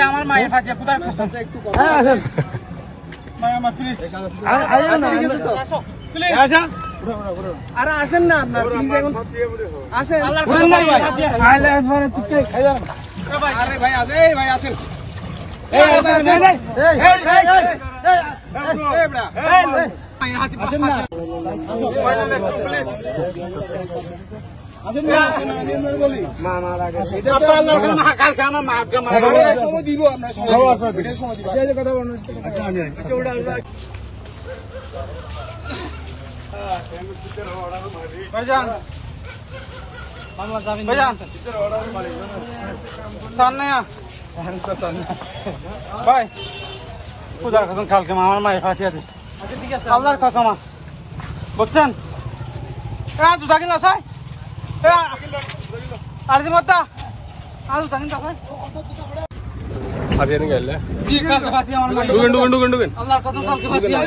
আমার মায়ের ফাটিয়া কোথায় আরে আসেন না আপনার আসেন ভাই আসেন ভাই পূজার কসম কালকে আমার মায়ের ফাটিয়া দিই আল্লাহর কসম বুঝছেন দুটা কিনা চাই আর যে মত আর দুটা কিনা চাই ফাটিয়া গেলে জি কালকে ফাটিয়া আমার মায়ের ডুবেন আল্লাহর কসম কালকে ফাটিয়া